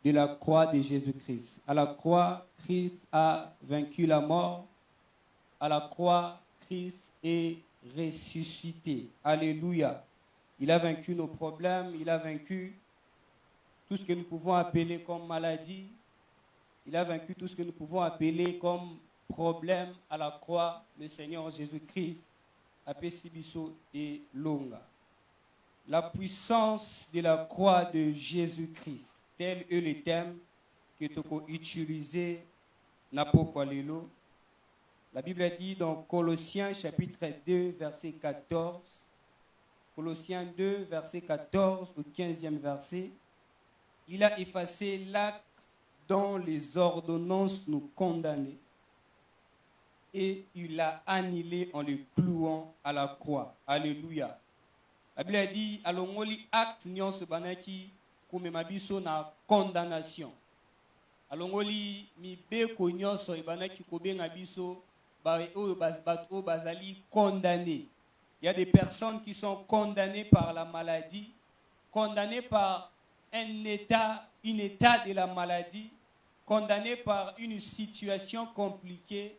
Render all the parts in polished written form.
de la croix de Jésus-Christ. À la croix, Christ a vaincu la mort. À la croix, Christ est ressuscité. Alléluia. Il a vaincu nos problèmes, il a vaincu tout ce que nous pouvons appeler comme maladie. Il a vaincu tout ce que nous pouvons appeler comme problème à la croix. Le Seigneur Jésus-Christ a Pesibiso et Longa. La puissance de la croix de Jésus-Christ, tel est le thème que tu peux utiliser n'importe lelo. La Bible dit dans Colossiens chapitre 2, verset 14, Colossiens 2, verset 14 au 15e verset, il a effacé l'acte dont les ordonnances nous condamnaient et il l'a annihilé en le clouant à la croix. Alléluia. La Bible dit, alongoli acte nyonso banaki kumemabiso na condamnation. Alongoli mi beko nyonso ibanaki kobenga biso bazali condamnés. Il y a des personnes qui sont condamnées par la maladie, condamnées par un état de la maladie, condamnées par une situation compliquée.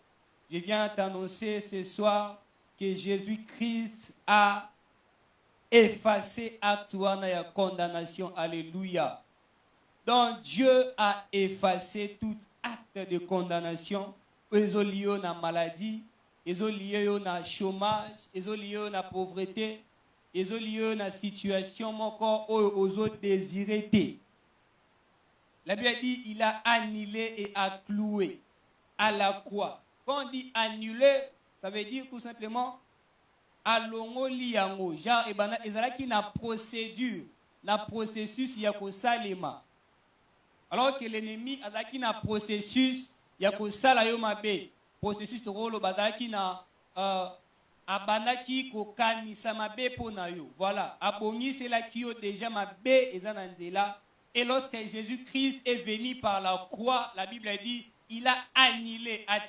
Je viens t'annoncer ce soir que Jésus-Christ a effacé acte wana ya condamnation. Alléluia. Donc Dieu a effacé tout acte de condamnation. Ils ont lié na maladie, ils ont lié na chômage, ils ont lié na pauvreté, ils ont lié na situation encore aux autres désirés. La Bible dit il a annulé et a cloué à la croix. Quand on dit annuler, ça veut dire tout simplement alongo liango, genre ebana ezalaki na procédure, na processus ya ko salema. Alors que l'ennemi azalaki na processus ya ko sala yo mabe, processus to rolo bazalaki na abanaki ko kanisa mabe pona yo. Voilà, abongi c'est là qui yo déjà mabe ezana nzela. Et lorsque Jésus-Christ est venu par la croix, la Bible dit il a annihilé a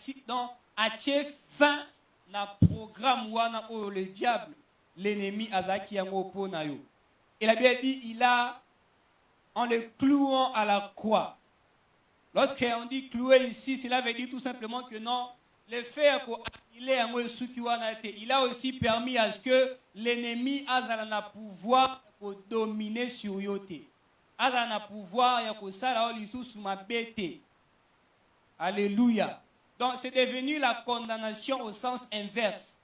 fin na programme wana o le diable l'ennemi azaki yango pona yo. Et la Bible dit il a en le clouant à la croix. Lorsqu'on dit clouer ici, cela veut dire tout simplement que non, le fait qu'il il a aussi permis à ce que l'ennemi a pouvoir pour dominer sur yote. A pouvoir alléluia. Donc c'est devenu la condamnation au sens inverse.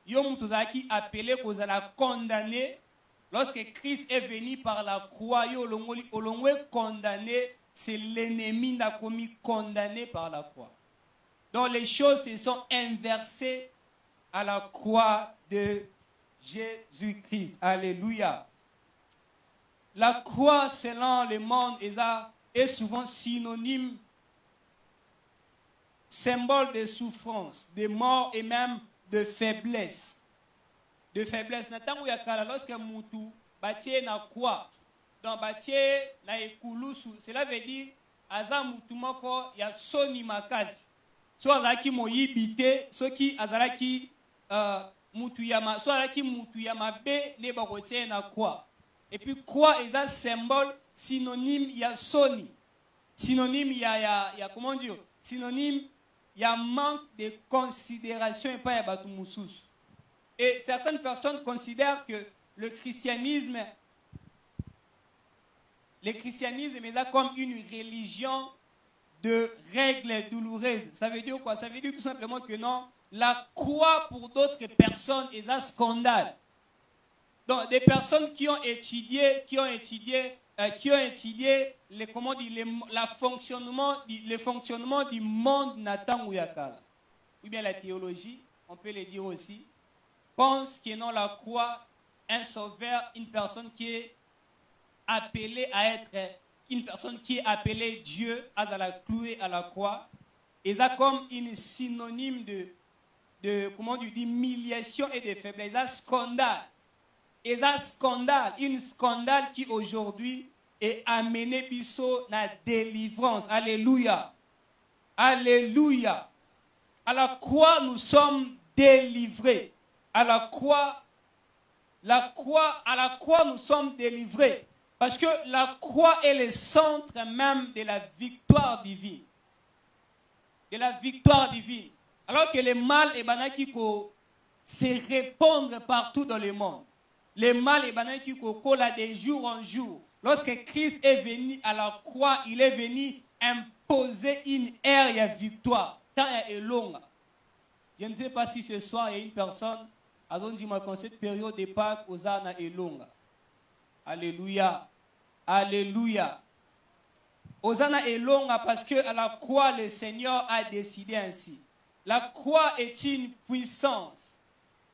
Yom Tuzaki appelé qu'on a condamné. Lorsque Christ est venu par la croix, condamné, c'est l'ennemi qui a commis condamné par la croix. Donc les choses se sont inversées à la croix de Jésus-Christ. Alléluia. La croix, selon le monde, est souvent synonyme, symbole de souffrance, de mort et même de faiblesse. De faiblesse. Lorsque Moutou bâtit na croix, donc bâtit na ekulusu, cela veut dire aza Moutou moko ya soni makazi. So azaki moyibite, so ki azalaki Moutou yama, so azalaki Moutou yama be ne bakotie na croix. Et puis croix est un symbole synonyme ya soni. Synonyme ya comment dire? Synonyme ya manque de considération et pas ya batu mususu. Et certaines personnes considèrent que le christianisme est là comme une religion de règles douloureuses. Ça veut dire quoi? Ça veut dire tout simplement que non, la croix pour d'autres personnes est un scandale. Donc des personnes qui ont étudié le fonctionnement du monde Nathan Ouyakala, ou bien la théologie, on peut le dire aussi, pense que non, la croix, un sauveur, une personne qui est appelée à être, une personne qui est appelée Dieu, à la clouer à la croix, et ça comme une synonyme d'humiliation et de faiblesse, un scandale. Et un scandale qui aujourd'hui est amené biso na délivrance. Alléluia. Alléluia. À la croix, nous sommes délivrés. À la croix, nous sommes délivrés. Parce que la croix est le centre même de la victoire divine. De la victoire divine. Alors que le mal est banaki ko se répandre partout dans le monde. Le mal est banaki ko kola de jour en jour. Lorsque Christ est venu à la croix, il est venu imposer une ère de victoire. Tant est longue. Je ne sais pas si ce soir il y a une personne à dont je me cette période de Pâques aux Ana est longue. Alléluia. Alléluia. Hosanna est longue parce que à la croix, le Seigneur a décidé ainsi. La croix est une puissance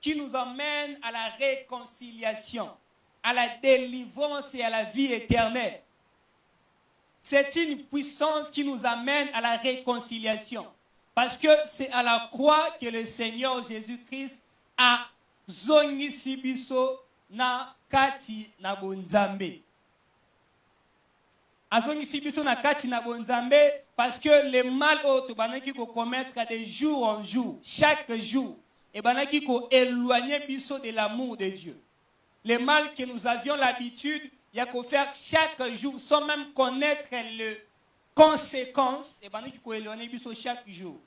qui nous amène à la réconciliation, à la délivrance et à la vie éternelle. C'est une puissance qui nous amène à la réconciliation. Parce que c'est à la croix que le Seigneur Jésus-Christ a zongisi biso na kati na bonzambe. Azongisi biso na kati na bonzambe parce que le mal autre banaki ko commettre de jour en jour, chaque jour, et banaki ko éloigner biso de l'amour de Dieu. Le mal que nous avions l'habitude il y a qu'à faire chaque jour sans même connaître les conséquences, et banaki ko éloigner biso chaque jour.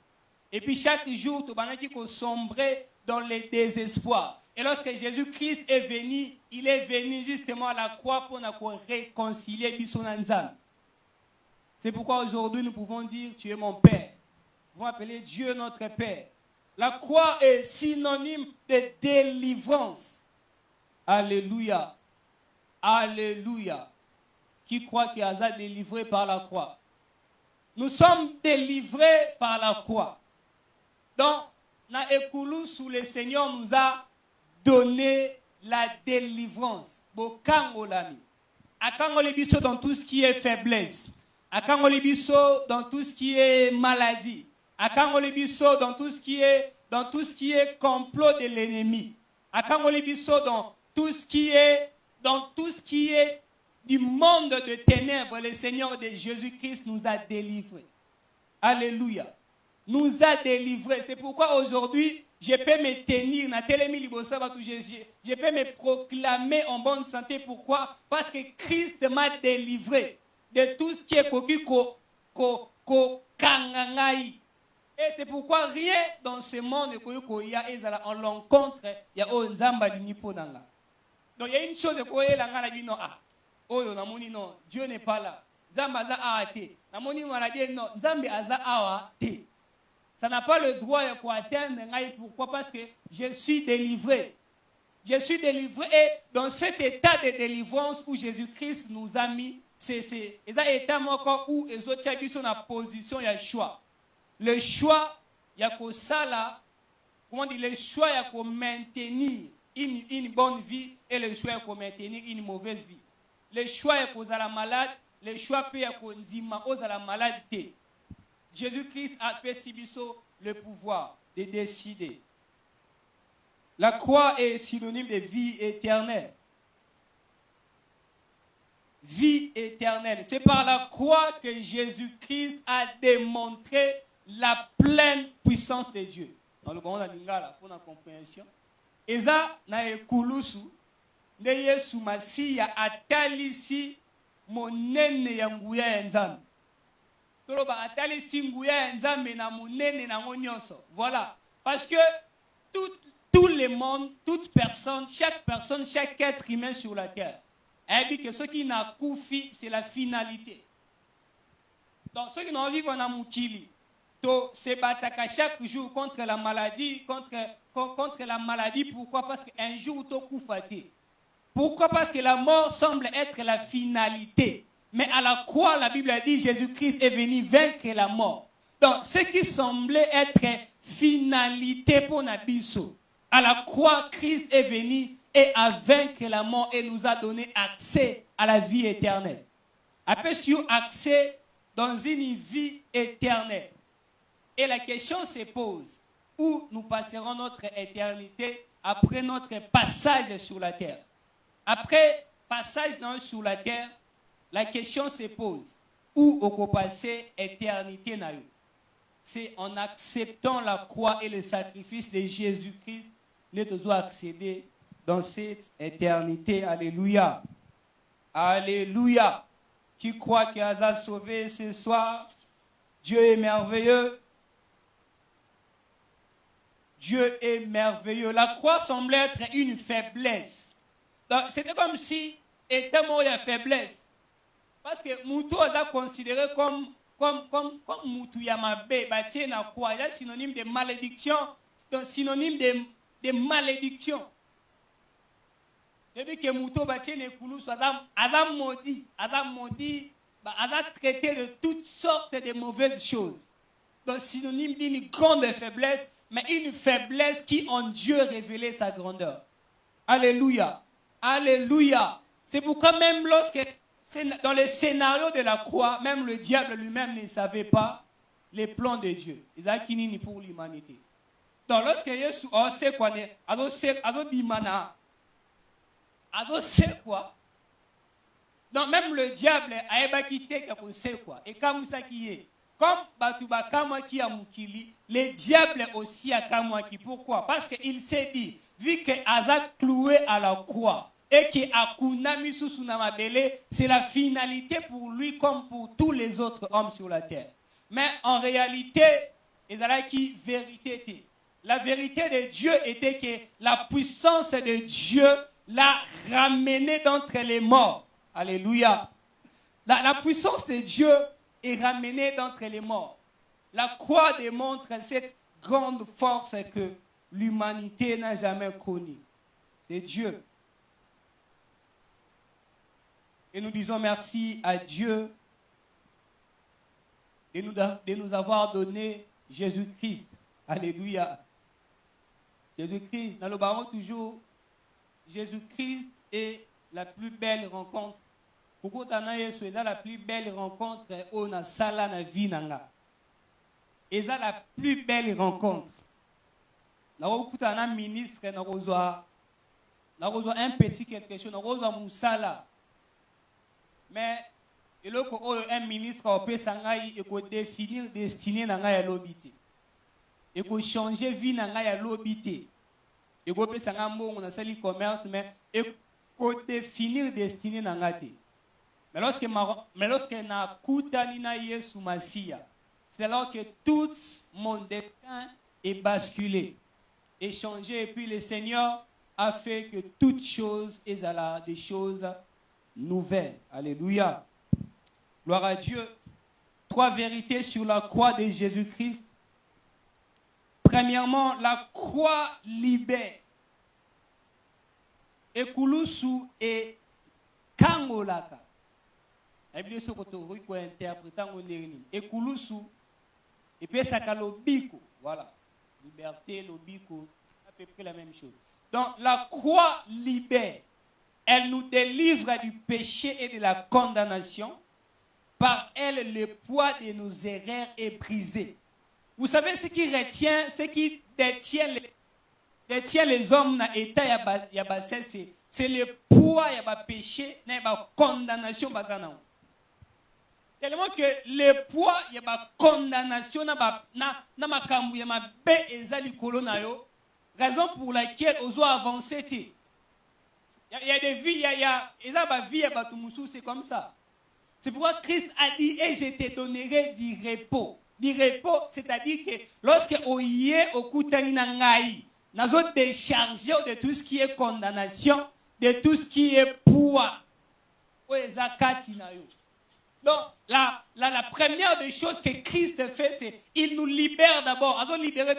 Et puis chaque jour, tu banaki ko sombrer dans le désespoir. Et lorsque Jésus-Christ est venu, il est venu justement à la croix pour nous réconcilier biso na Nzambe. C'est pourquoi aujourd'hui nous pouvons dire tu es mon Père. Nous pouvons appeler Dieu notre Père. La croix est synonyme de délivrance. Alléluia. Alléluia. Qui croit qu'il a été délivré par la croix? Nous sommes délivrés par la croix. Donc, na ekulu sous le Seigneur nous a donné la délivrance. Bokangolami. Akangolibiso dans tout ce qui est faiblesse. Akangolibiso dans tout ce qui est maladie. Akangolibiso dans tout ce qui est complot de l'ennemi. Akangolibiso dans tout ce qui est du monde de ténèbres. Le Seigneur de Jésus-Christ nous a délivrés. Alléluia. Nous a délivrés. C'est pourquoi aujourd'hui, je peux me tenir, je peux me proclamer en bonne santé. Pourquoi? Parce que Christ m'a délivré de tout ce qui est kangangai. Et c'est pourquoi rien dans ce monde on l'encontre, il y a un zamba du niponanga. Donc il y a une chose de quoi il y a oh non, Dieu n'est pas là. Zamba za aate. Namoni maladie non, Zambi aza aate. Ça n'a pas le droit d'atteindre. Pourquoi? Parce que je suis délivré. Je suis délivré et dans cet état de délivrance où Jésus-Christ nous a mis, c'est un état où les autres sont en position, il y a choix. Le choix, il y a que ça là, comment dire, le choix, il y a que maintenir une bonne vie et le choix, il y a que maintenir une mauvaise vie. Le choix, il y a que la malade, le choix, il y a que nzima aux la maladie. Jésus-Christ a fait le pouvoir de décider. La croix est synonyme de vie éternelle. Vie éternelle. C'est par la croix que Jésus-Christ a démontré la pleine puissance de Dieu. Dans le monde de Lingala, pour la compréhension. Eza na ekulusu ne Yesu Masiya atalisi monene ya nguya ya Nzambe. Voilà. Parce que tout le monde, toute personne, chaque être humain sur la terre, elle dit que ce qui n'a koufi, c'est la finalité. Donc ceux qui n'ont vivre en Amoukili, se battent chaque jour contre la maladie, contre la maladie. Pourquoi? Parce qu'un jour, tu koufati. Pourquoi? Parce que la mort semble être la finalité. Mais à la croix, la Bible a dit Jésus-Christ est venu vaincre la mort. Donc, ce qui semblait être finalité pour Nabiso, à la croix, Christ est venu et a vaincu la mort et nous a donné accès à la vie éternelle. Après, sur accès dans une vie éternelle. Et la question se pose, où nous passerons notre éternité après notre passage sur la terre? Après passage sur la terre, la question se pose, où on peut passer éternité? C'est en acceptant la croix et le sacrifice de Jésus-Christ, nous devons accéder dans cette éternité. Alléluia. Alléluia. Qui croit qu'il a sauvé ce soir? Dieu est merveilleux. Dieu est merveilleux. La croix semblait être une faiblesse. C'était comme si était mort de faiblesse. Parce que Moutou a considéré comme Moutou Yamabe, bâti na croix. Il est synonyme de malédiction. Synonyme de malédiction. Depuis que Moutou bâti na Koulous, Adam maudit, Adam traité de toutes sortes de mauvaises choses. Donc synonyme d'une grande faiblesse, mais une faiblesse qui en Dieu révélait sa grandeur. Alléluia. Alléluia. C'est pourquoi même lorsque, dans le scénario de la croix, même le diable lui-même ne savait pas les plans de Dieu. Ils ont ni pour l'humanité. Donc lorsque Jésus a sait quoi, sait quoi. Donc même le diable a quitté qu'il sait quoi. Et comme ça qui est. Comme Batouba Kamwa qui a Moukili, le diable aussi a Kamwa qui. Pourquoi? Parce qu'il s'est dit, vu que Azak cloué à la croix et que Akunami Susunamabele, c'est la finalité pour lui comme pour tous les autres hommes sur la terre. Mais en réalité, la vérité de Dieu était que la puissance de Dieu l'a ramené d'entre les morts. Alléluia. La puissance de Dieu est ramenée d'entre les morts. La croix démontre cette grande force que l'humanité n'a jamais connue. C'est Dieu. Et nous disons merci à Dieu de nous avoir donné Jésus-Christ. Alléluia. Jésus-Christ, dans le baron toujours, Jésus-Christ est la plus belle rencontre. Pourquoi c'est la plus belle rencontre on a sala na vie nanga. Et c'est la plus belle rencontre. Na un ministre na rozwa un petit quelque chose na rozwa musala. Mais il y a un ministre qui peut définir la destinée de l'obité. Il peut changer la vie de l'obité. Il peut faire un commerce, mais il peut définir la destinée de l'obité. Mais lorsque na kutani na Yesu Masia, c'est alors que tout mon destin est basculé, est changé, et puis le Seigneur a fait que toutes choses est des choses nouvelle. Alléluia. Gloire à Dieu. 3 vérités sur la croix de Jésus-Christ. Premièrement, la croix libère. Ekulusu et Kangolaka. La Bible se retrouve pour interpréter en dernier. Ekulusu et puis ça kalobiko. Voilà. Liberté, lobiko, à peu près la même chose. Donc la croix libère. Elle nous délivre du péché et de la condamnation. Par elle, le poids de nos erreurs est brisé. Vous savez ce qui détient les hommes dans l'état, c'est le poids de la péché et de la condamnation. Tellement que le poids de la condamnation raison pour laquelle on doit avancer. Il y a des vies, c'est comme ça. C'est pourquoi Christ a dit, et je te donnerai du repos. Du repos, c'est-à-dire que lorsque on y est au Koutani Nangaï, nous avons déchargé de tout ce qui est condamnation, de tout ce qui est poids. Donc, la première des choses que Christ fait, c'est il nous libère d'abord. Il nous libère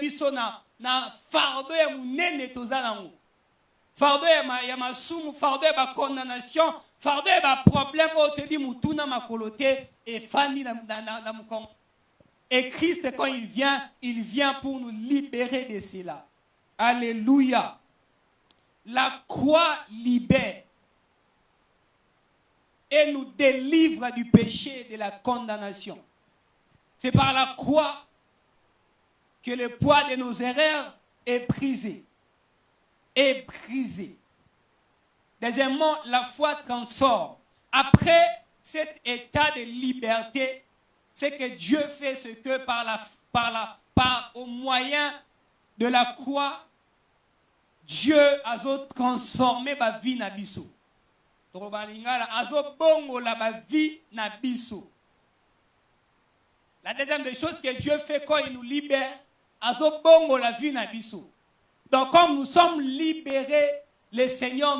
na fardeau ya munene tozana. Fardeau ya masumu, fardeau ya condamnation, fardeau ya problème au te dit mutuna makolote et fani na mukong. Et Christ quand il vient pour nous libérer de cela. Alléluia. La croix libère et nous délivre du péché et de la condamnation. C'est par la croix que le poids de nos erreurs est brisé. Est brisé. Deuxièmement, la foi transforme. Après cet état de liberté, c'est que Dieu fait ce que au moyen de la croix, Dieu a transformé ma vie na biso. La deuxième des choses que Dieu fait quand il nous libère, la vie na biso. Donc comme nous sommes libérés, le Seigneur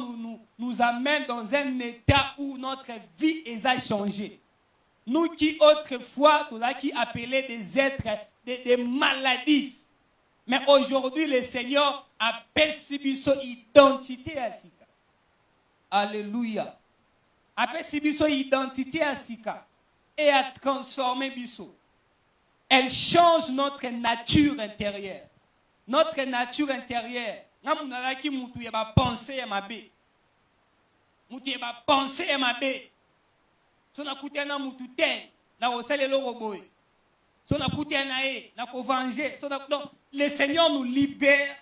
nous amène dans un état où notre vie a changé. Nous qui autrefois, nous avons appelé des êtres, des maladies. Mais aujourd'hui, le Seigneur a perçu son identité à Sika. Alléluia. A perçu son identité à Sika. Et a transformé Bisso. Elle change notre nature intérieure. Notre nature intérieure. Nous avons pensé à ma bé. Nous avons pensé à ma bé. Si on a coûté un mutu ten, na osale lo roboé. Si on a coûté un aé, na ko venger. Donc, le Seigneur nous libère.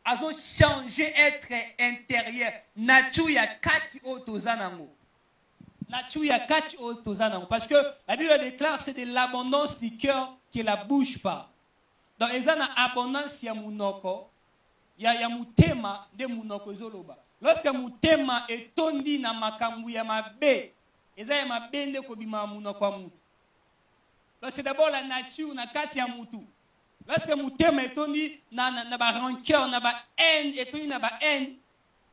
A changé être intérieur. Nature ya kati otozanango. Nature ya kati otozanango. Parce que la Bible déclare c'est de l'abondance du cœur que la bouche parle. Donc, il y a une abondance ya munoko. Ya mutema de munoko zoloba. Lorsque mutema est tondi na makambu ya mabe, eza ma bende ko bima muna kwa mutu. C'est d'abord la nature na kati ya mutu. Lorsque mutema etoni na ba rancœur na ba haine etoni na ba haine.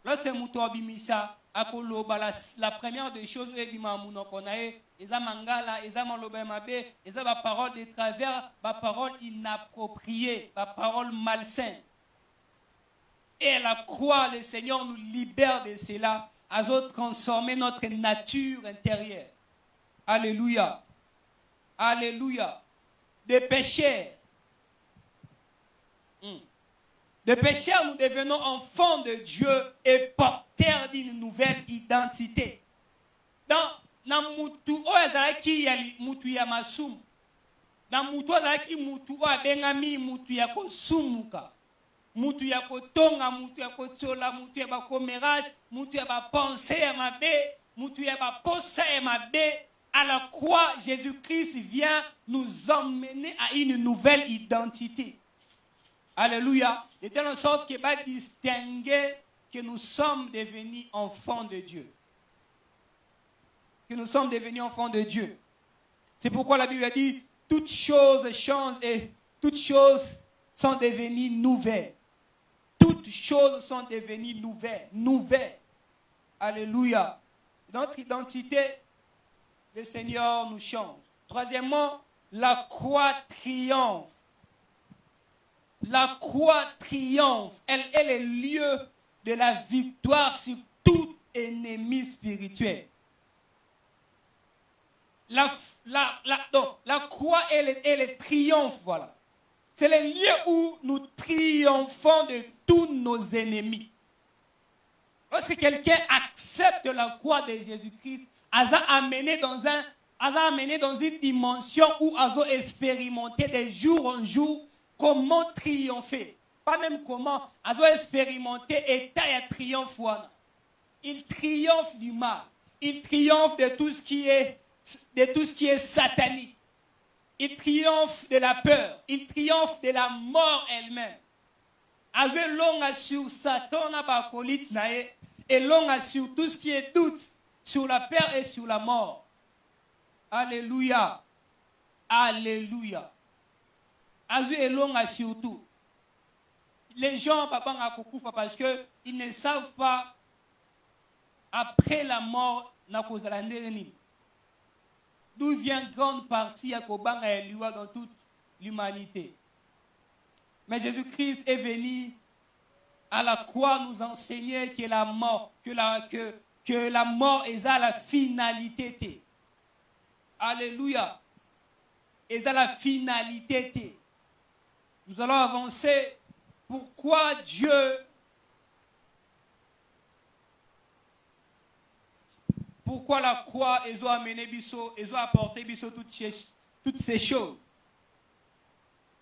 Lorsque mutu obimisa akoloba la première des choses e bima muna ko na e eza mangala eza maloba mabe eza ba parole de travers ba parole inappropriée ba parole malsaine. Et à la croix, le Seigneur nous libère de cela, à transformer notre nature intérieure. Alléluia. Alléluia. Des pécheurs. Des pécheurs, nous devenons enfants de Dieu et porteurs d'une nouvelle identité. Dans mutu oazaki yali mutu ya masum. Dans mutu oazaki mutu oabengami mutu ya kosumuka. Mutu ya kotonga, mutu ya kotola, mutu ya bakomérage, mutu ya bapensée ya mabe, mutu ya baposa ya mabe. À la croix, Jésus-Christ vient nous emmener à une nouvelle identité. Alléluia. De telle sorte qu'il va distinguer que nous sommes devenus enfants de Dieu. Que nous sommes devenus enfants de Dieu. C'est pourquoi la Bible a dit, toutes choses changent et toutes choses sont devenues nouvelles. Toutes choses sont devenues nouvelles. Alléluia. Notre identité, le Seigneur nous change. Troisièmement, la croix triomphe. La croix triomphe. Elle est le lieu de la victoire sur tout ennemi spirituel. La croix est le triomphe, voilà. C'est le lieu où nous triomphons de tous nos ennemis. Lorsque quelqu'un accepte la croix de Jésus-Christ, elle a amené dans une dimension où elle a expérimenté de jour en jour comment triompher. Pas même comment, elle a expérimenté état et triomphe. Il triomphe du mal. Il triomphe de tout ce qui est satanique. Il triomphe de la peur. Il triomphe de la mort elle-même. Avec l'on sur Satan et l'on sur tout ce qui est doute, sur la peur et sur la mort. Alléluia. Alléluia. Avec l'on sur tout. Les gens parce qu'ils ne savent pas après la mort d'où vient grande partie à Kobanga et Liwa dans toute l'humanité. Mais Jésus-Christ est venu à la croix nous enseigner que la mort, que la mort est à la finalité. Alléluia. Est à la finalité. Nous allons avancer. Pourquoi la croix a amené Bisso, a apporté Bisso toutes ces choses.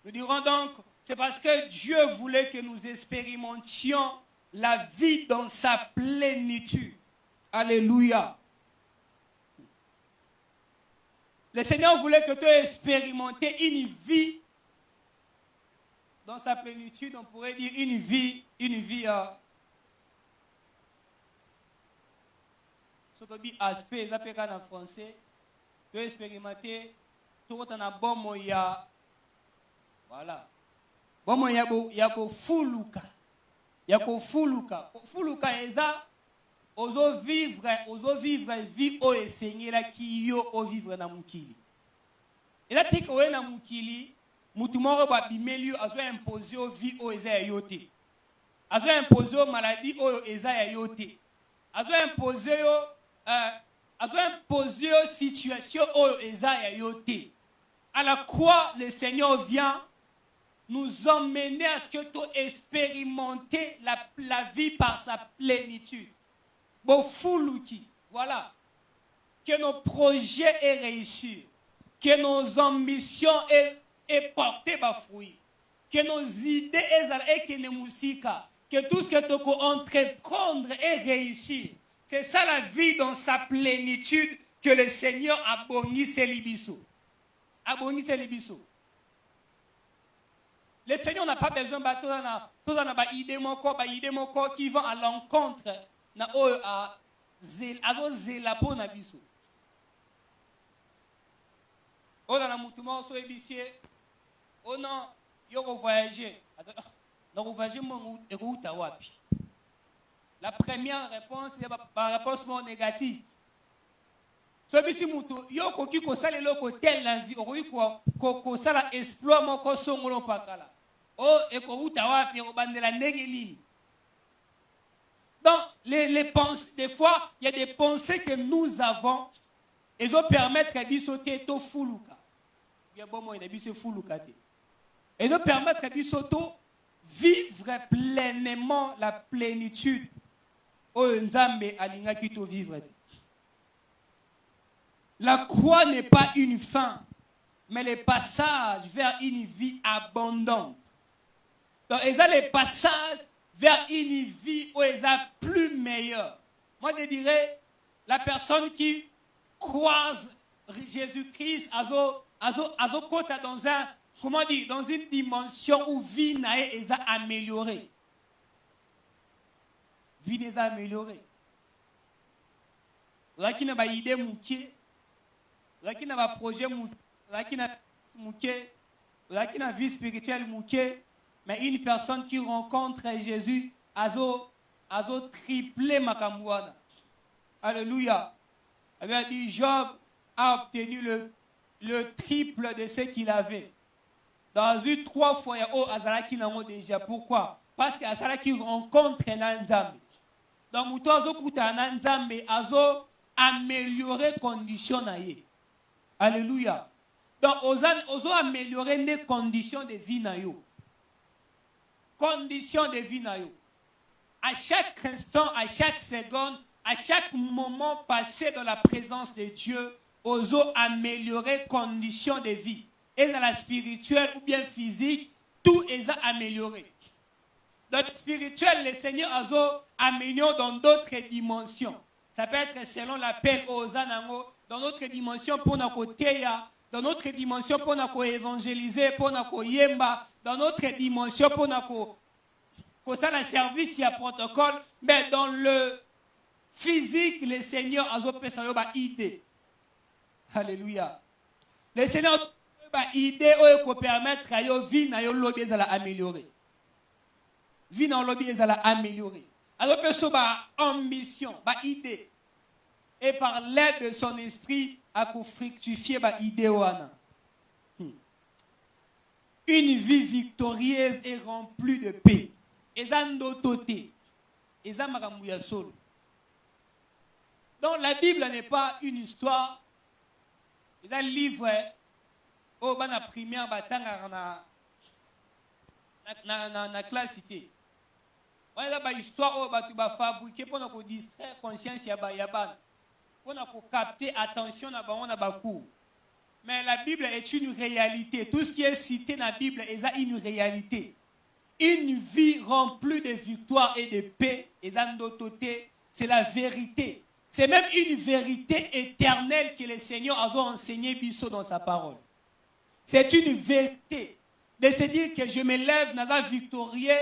Nous dirons donc, c'est parce que Dieu voulait que nous expérimentions la vie dans sa plénitude. Alléluia. Le Seigneur voulait que tu expérimentes une vie dans sa plénitude, on pourrait dire une vie Ce que aspect, ça peut être en français. Tu peux expérimenter. Tout le temps, bon moya. Voilà. Bon moya, il y a ko fuluka. Il y a ko fuluka. Fuluka, et ça, ozo vivre vie au Seigneur là qui yo au vivre na mukili. Et là, tu es na mukili, mutumoro ba bimeli azo imposer au vie au eza yote. Azo imposer aux maladies au eza yote. Azo imposer aux situations au eza yote. À la croix, le Seigneur vient nous emmener à ce que tu expérimenter la vie par sa plénitude. Bon, foulouki, voilà. Que nos projets aient réussi. Que nos ambitions aient porté bas fruit. Que nos idées aient que nos musiques. Que tout ce que tu peux entreprendre ait réussi. C'est ça la vie dans sa plénitude que le Seigneur a béni ses libisso. Le Seigneur n'a pas besoin de idée qui vont à l'encontre na zela po na biso. On a mutumo so ebisie. On a yoko voyager. Donc voyager mon écoute wapi. La première réponse est la réponse négative. So bisi mutu yoko kiko sale loko tel la vie ko sala exploit moko songolo pakala. Oh eko uta wapi ko bandela ndenge. Donc, les pensées, des fois, il y a des pensées que nous avons, et ça permet de sauter au fuluka. Il y a bon mot, il y a fuluka. Et ça permet de vivre pleinement la plénitude. La croix n'est pas une fin, mais le passage vers une vie abondante. Donc, et ça, les passages vers une vie où elle est plus meilleure. Moi, je dirais, la personne qui croise Jésus-Christ dans une dimension où vie est améliorée. Vie n'est améliorée. Là qui n'a pas idée mouké, là qui n'a pas projet mouké, là qui n'a vie spirituelle mouké. Mais une personne qui rencontre Jésus, azo triplé makamouana. Alléluia. Il a dit, Job a obtenu le triple de ce qu'il avait. Dans une 3 fois, il y a Azala qui n'a pas déjà. Pourquoi? Parce qu'Azala qui rencontre Nanzambe. Donc, Mouto Azo Kuta Nanzambe, Azo améliorer conditions naïe. Alléluia. Donc, Ozo améliorer les conditions de vie naïe. Conditions de vie naïe. À chaque instant, à chaque seconde, à chaque moment passé dans la présence de Dieu, Ozo améliorer conditions de vie. Et dans la spirituelle ou bien physique, tout est amélioré. Dans le spirituel, le Seigneur Ozo améliore dans d'autres dimensions. Ça peut être selon l'appel aux anango, dans notre dimension pour notre teya, dans notre dimension pour notre évangéliser, pour notre yemba, dans notre dimension pour notre service, il y a protocole, mais dans le physique, le Seigneur a une idée. Alléluia. Le Seigneur a une idée qui peut permettre à la vie de l'améliorer. Vie dans l'objet de l'améliorer. Alors, il y a une ambition, une idée. Et par l'aide de son esprit, à fructifier l'idée. Une vie victorieuse et remplie de paix. Et ça, d'autoté. Et ça, maramouya solo. Donc, la Bible n'est pas une histoire. C'est un livre. Oh, ben, la primaire, na classe cité. Voilà, une histoire, oh, tu vas fabriquer pour nous distraire conscience, pour nous capter attention, mais la Bible est une réalité. Tout ce qui est cité dans la Bible est une réalité. Une vie remplie de victoire et de paix, c'est la vérité. C'est même une vérité éternelle que le Seigneur a enseigné Bissot dans sa parole. C'est une vérité de se dire que je me lève dans la victorieux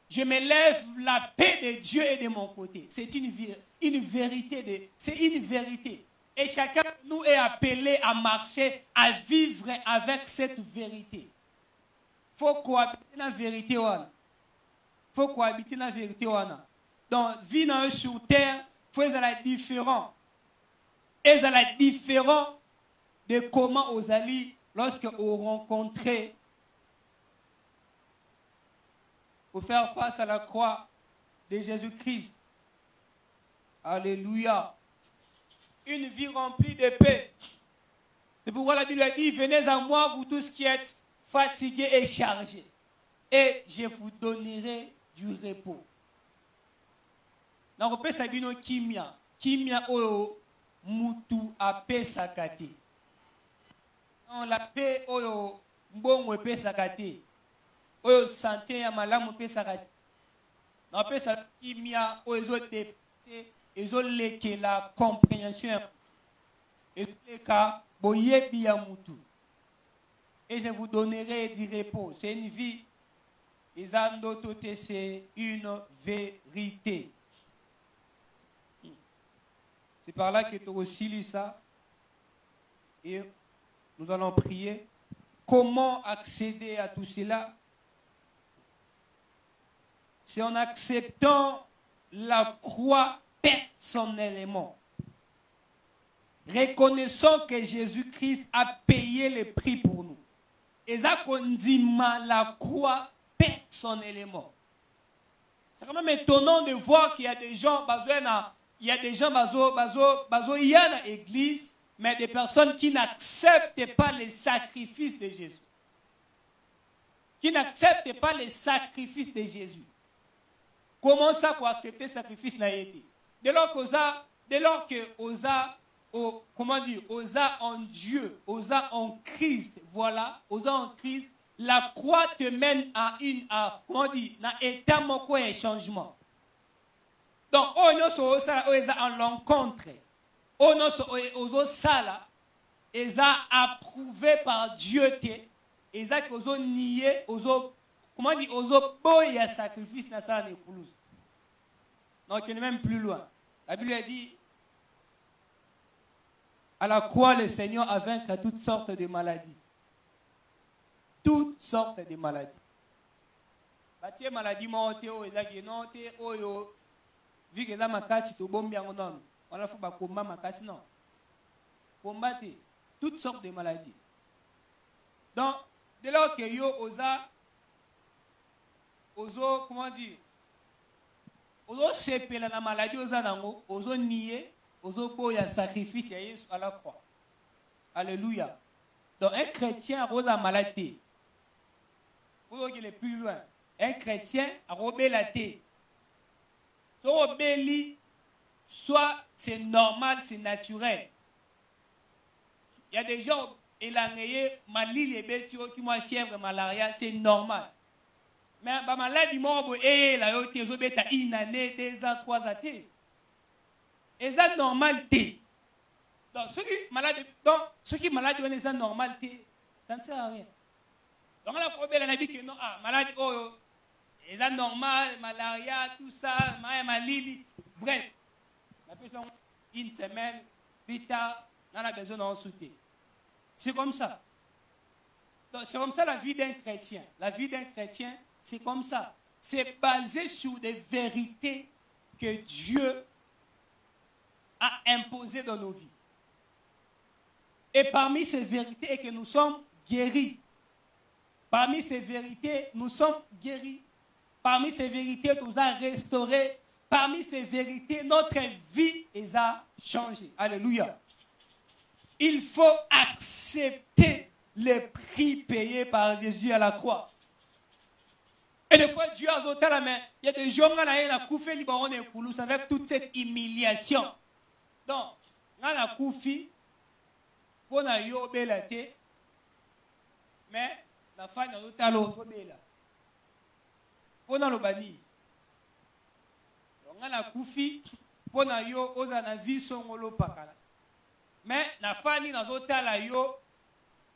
je me lève, la paix de Dieu est de mon côté. C'est une vérité. C'est une vérité. Et chacun de nous est appelé à marcher, à vivre avec cette vérité. Il faut cohabiter dans la vérité. Il faut cohabiter dans la vérité. Donc, vivre sur terre, il faut être différent. Et être différent de comment vous allez lorsque vous rencontrez, pour faire face à la croix de Jésus-Christ. Alléluia. Une vie remplie de paix. C'est pourquoi la Bible dit, venez à moi, vous tous qui êtes fatigués et chargés, et je vous donnerai du repos. Donc, on peut s'abîmer kimia. Kimia oyo mutu apesaka te. La paix oyo mbongo epesaka te. Oyo santé ya malamu epesaka te. Na pesa kimia oyo ezodepase ezolekela compréhension ezoleka boyebi ya mutu. Et je vous donnerai du repos. C'est une vie. C'est une vérité. C'est par là que tu aussi lis ça. Et nous allons prier. Comment accéder à tout cela? C'est en acceptant la croix personnellement. Reconnaissant que Jésus-Christ a payé le prix pour nous. Et ça qu'on dit la croix personnellement. C'est quand même étonnant de voir qu'il y a des gens, il y a des gens il y a dans l'église, mais des personnes qui n'acceptent pas les sacrifices de Jésus. Qui n'acceptent pas les sacrifices de Jésus. Comment ça pour accepter le sacrifice n'a été? Dès lors que osa en Dieu, osa en Christ, voilà, osa en Christ, la croix te mène à un état moko et changement. Donc, en l'encontre, ozo sala, eza approuvé par Dieu te, eza que ozo nié, ozo boya sacrifice na sala nekoulouse. Donc, on est même plus loin. La Bible dit, à la croix, le Seigneur a vaincu toutes sortes de maladies. Toutes sortes de maladies. Batie maladie monte o ezaki note oyo vu que la makasi to bombi yango non. On a fait ba combat makasi non. Combattre toutes sortes de maladies. Donc dès lors que yo comment dire, ozo sepela na maladie oza nango, ozo nier, ozo boya sacrifice ya Yesu à la croix. Alléluia. Donc un chrétien a la maladie. Pour aller plus loin, un chrétien a robé la thé. Soit c'est normal, c'est naturel. Il y a des gens, qui ont fièvre, malaria, c'est normal. Mais la maladie, une année, 2 ans, 3 ans. Et c'est normal. Donc, ceux qui sont malades, c'est normal. Ça ne sert à rien. Donc, on a probé la vie que non, maladie, c'est normal, malaria, tout ça, maladie. Bref, la personne, une semaine, plus tard, on a besoin d'en soutien. C'est comme ça. Donc, c'est comme ça la vie d'un chrétien. La vie d'un chrétien, c'est comme ça. C'est basé sur des vérités que Dieu a imposées dans nos vies. Et parmi ces vérités, est que nous sommes guéris. Parmi ces vérités, nous sommes guéris. Parmi ces vérités, nous avons restaurés. Parmi ces vérités, notre vie a changé. Alléluia. Il faut accepter le prix payé par Jésus à la croix. Et des fois, Dieu a voté la main. Il y a des gens qui ont fait le avec toute cette humiliation. Donc, on a koufi pour na yo belate, mais la fin de l'autre alors pour na lobani. On a koufi pour na yo oza na vie songolo pakala. Mais la fin de l'autre la yo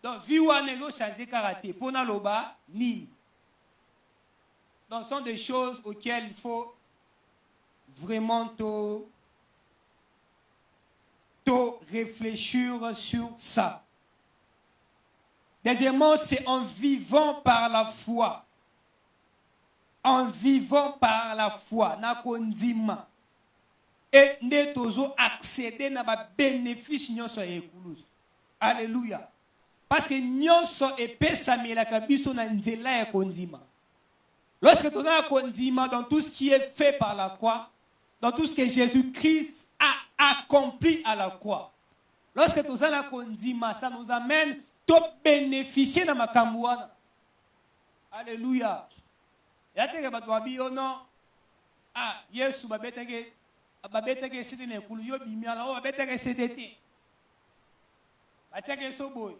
donc vie wane lo changer karaté pour na loba ni. Donc, ce sont des choses auxquelles il faut vraiment réfléchir sur ça. Deuxièmement, c'est en vivant par la foi. En vivant par la foi. Nakondima. Et nous devons accéder à la bénéfice de Alléluia. Parce que nous sommes épais, la kabiso na nzela ya kondima. Lorsque tu as kondima dans tout ce qui est fait par la croix, dans tout ce que Jésus-Christ a accompli à la croix. Lorsque tu as la kondima, ça nous amène à bénéficier de ma kambouana. Alléluia. Ya te ke bato abi ono Yesu babeteke sete ne kulu yo bimiala o babeteke sete te. Bateke soboy.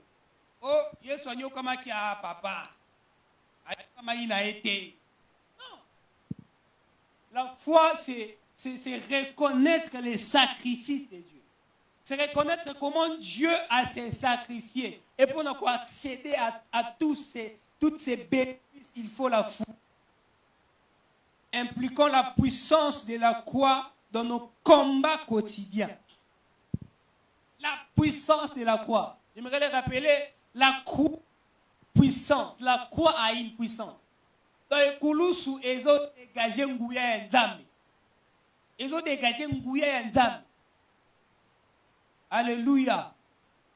Oh, Yesu anyo kama ki papa. Kama ina été. Non. La foi c'est reconnaître les sacrifices de Dieu. C'est reconnaître comment Dieu a s'est sacrifié. Et pour nous accéder à toutes ces bénéfices, il faut la foi. Impliquons la puissance de la croix dans nos combats quotidiens. La puissance de la croix. J'aimerais les rappeler, la croix puissance. La croix a une puissance. Dans les Koulousou, ils ont dégagé Ngouya et Nzambi. Ils ont dégagé Ngouya et Nzambi. Alléluia.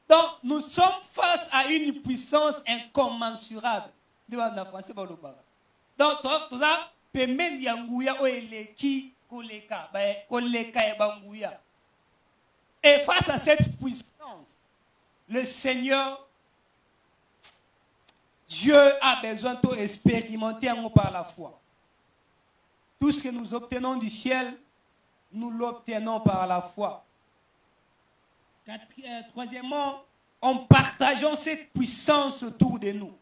Donc, nous sommes face à une puissance incommensurable. Donc, tout ça, même Yangouya ou Eleki Koleka, Koleka et Bangouya. Et face à cette puissance, le Seigneur, Dieu a besoin d'expérimenter en nous par la foi. Tout ce que nous obtenons du ciel, nous l'obtenons par la foi. Troisièmement, en partageant cette puissance autour de nous.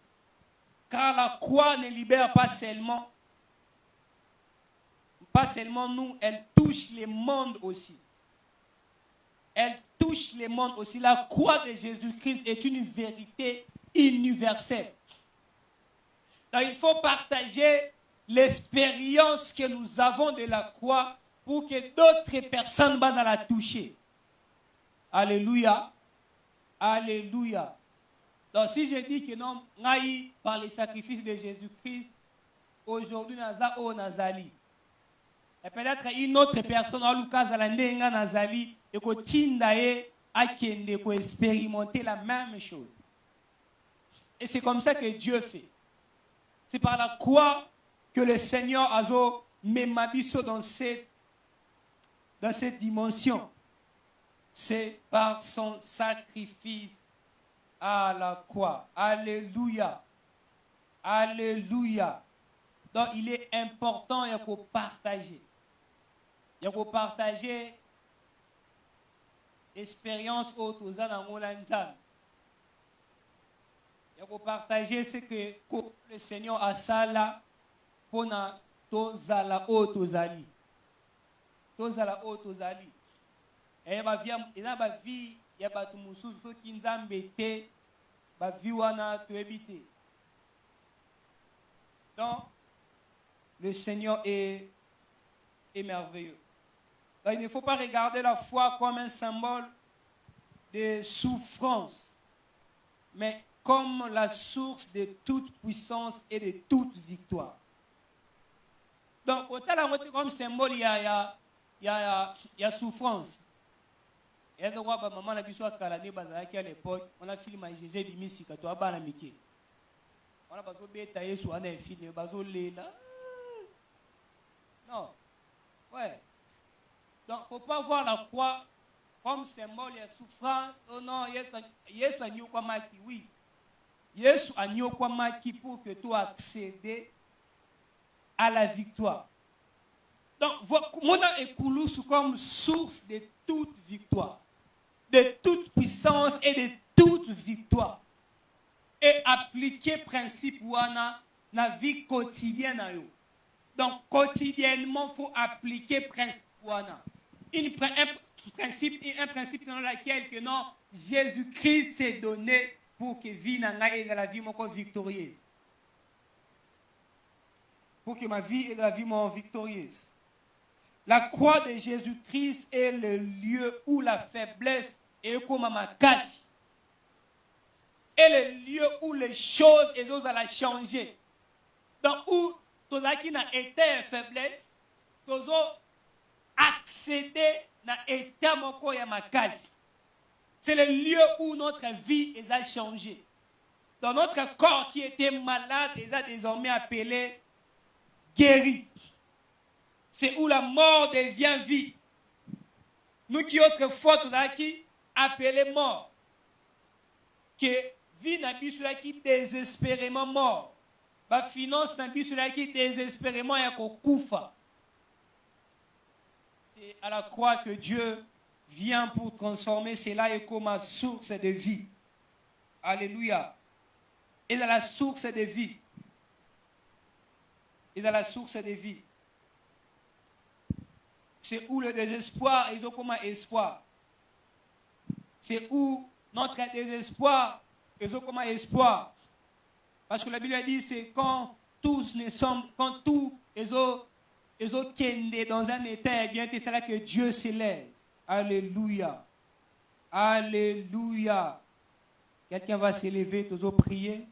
Car la croix ne libère pas seulement nous, elle touche les mondes aussi. Elle touche les mondes aussi. La croix de Jésus-Christ est une vérité universelle. Donc il faut partager l'expérience que nous avons de la croix pour que d'autres personnes basent à la toucher. Alléluia. Alléluia. Donc si je dis que non, par les sacrifices de Jésus-Christ, aujourd'hui, Naza o Nazali. Et peut-être une autre personne, en Lucas Zalandenga Nazali, et que Tindae a expérimenter la même chose. Et c'est comme ça que Dieu fait. C'est par la croix que le Seigneur a mis Mabiso dans cette dimension. C'est par son sacrifice à la croix. Alléluia. Alléluia. Donc il est important de partager. Il faut partager l'expérience autour dans mon lanzan. Il faut partager ce que le Seigneur a ça là pour na tozala otozali. Tozala otozali. Et ba vie ya batu mususu so kinzambe te ba vie wana to ebite. Donc le Seigneur est merveilleux. Donc, il ne faut pas regarder la foi comme un symbole de souffrance, mais comme la source de toute puissance et de toute victoire. Donc, autant comme symbole, il y a souffrance. Et le roi, maman, a vu à l'époque, on a filmé Jésus Bimisi, quand on a ban Mickey. On a pas de sur un film, non. Ouais. Donc, il ne faut pas voir la croix comme symbole de souffrance. Oh non, Yesu a nié maki, oui. Yesu a nié maki pour que tu accèdes à la victoire. Donc, mon est comme source de toute victoire, de toute puissance et de toute victoire. Et appliquer principe wana na vie quotidienne. Donc, quotidiennement, il faut appliquer principe wana. Un principe dans lequel que non, Jésus-Christ s'est donné pour que vie n'a pas la vie victorieuse. pour que ma vie et la vie m'en victorieuse. La croix de Jésus-Christ est le lieu où la faiblesse est comme ma casse. Et le lieu où les choses et choses allaient changer. Donc, où tout ce qui n'a été faiblesse, tout ce accéder n'a été ma casse. C'est le lieu où notre vie a changé. Dans notre corps qui était malade, il a désormais appelé guéri. C'est où la mort devient vie. Nous qui autrefois tout ça qui appelé mort. Que vie n'a pas celui qui désespérément mort. La finance n'a pas celui qui désespérément est koufa. C'est à la croix que Dieu vient pour transformer cela et comme une source de vie. Alléluia. Et dans la source de vie. Et dans la source de vie. C'est où le désespoir est comme un espoir. C'est où notre désespoir est comme un espoir. Parce que la Bible dit c'est quand tous ne sommes, quand tout est dans un état, eh bien c'est là que Dieu s'élève. Alléluia. Alléluia. Quelqu'un va s'élever, toujours prier.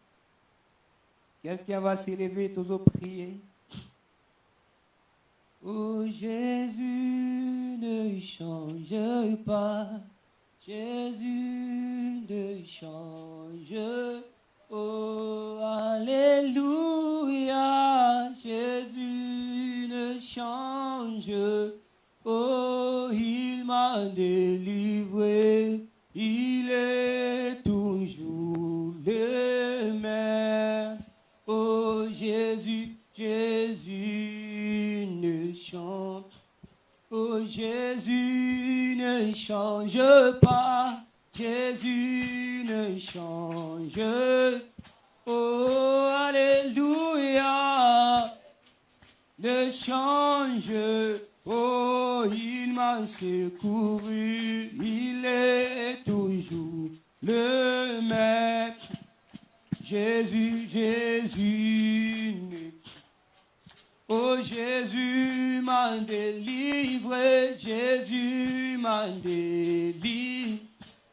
Quelqu'un va s'élever, toujours prier. Oh Jésus, ne change pas. Jésus ne change. Oh Alléluia. Jésus ne change. Oh, il m'a délivré. Il est toujours le même. Oh Jésus, Jésus ne change. Oh Jésus ne change pas. Jésus ne change. Oh Alléluia. Ne change. Oh il m'a secouru. Il est toujours le même. Jésus, Jésus. Oh Jésus m'a délivré, Jésus m'a délivré.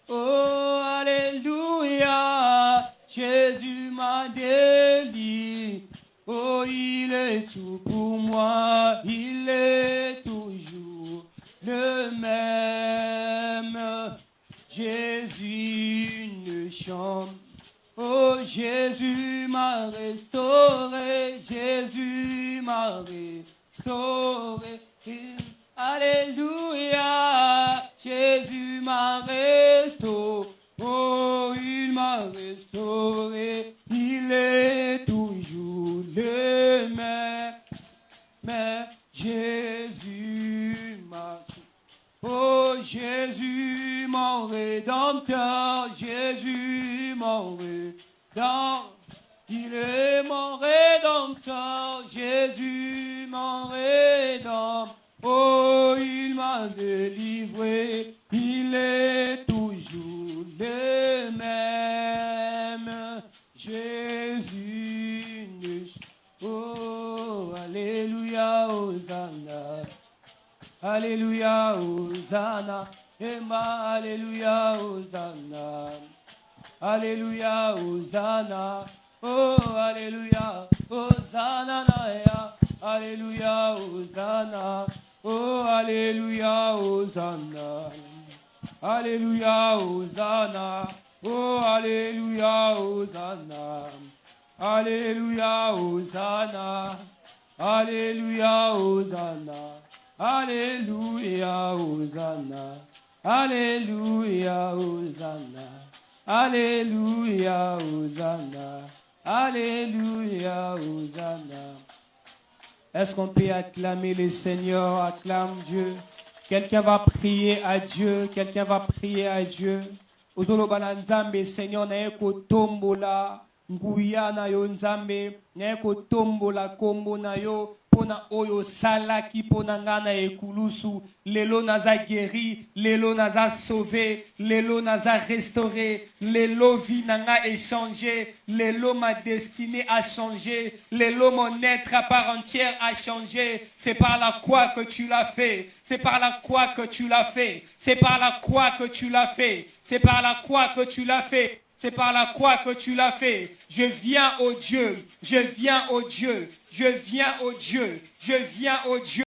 Oh Alléluia, Jésus m'a délivré. Oh il est tout pour moi, il est toujours le même. Jésus ne change. Oh Jésus m'a restauré, Jésus m'a restauré. Alléluia, Jésus m'a restauré. Oh, il m'a restauré, il est toujours le même. Mais Jésus m'a. Oh Jésus mon rédempteur, Jésus mon rédempteur, il est mon rédempteur, Jésus mon rédempteur. Oh il m'a délivré, il est toujours le même. Jésus ne. Oh alléluia, Hosanna. Alléluia, Hosanna, Emma, Alléluia, Hosanna, Alléluia, Hosanna, oh, Alléluia, Hosanna, Naya, Alléluia, Hosanna, oh, Alléluia, Hosanna, Alléluia, Hosanna, oh, Alléluia, Hosanna, Alléluia, Hosanna, Alléluia, Hosanna. Alléluia, Hosanna. Alléluia, Hosanna. Alléluia, Hosanna. Alléluia, Hosanna. Est-ce qu'on peut acclamer le Seigneur? Acclame Dieu. Quelqu'un va prier à Dieu. Quelqu'un va prier à Dieu. Ozolo bananzambe Seigneur na eko tombola. nguya na yo nzambe na kotombola kombo na yo pona oyo salaki pona ngana ekulusu lelo naza guéri lelo naza sauvé lelo naza restauré lelo vie nanga échangé lelo ma destinée a changé lelo mon être à part entière a changé. C'est par la croix que tu l'as fait, c'est par la croix que tu l'as fait, c'est par la croix que tu l'as fait, c'est par la croix que tu l'as fait. C'est par la croix que tu l'as fait. Je viens au Dieu. Je viens au Dieu. Je viens au Dieu. Je viens au Dieu.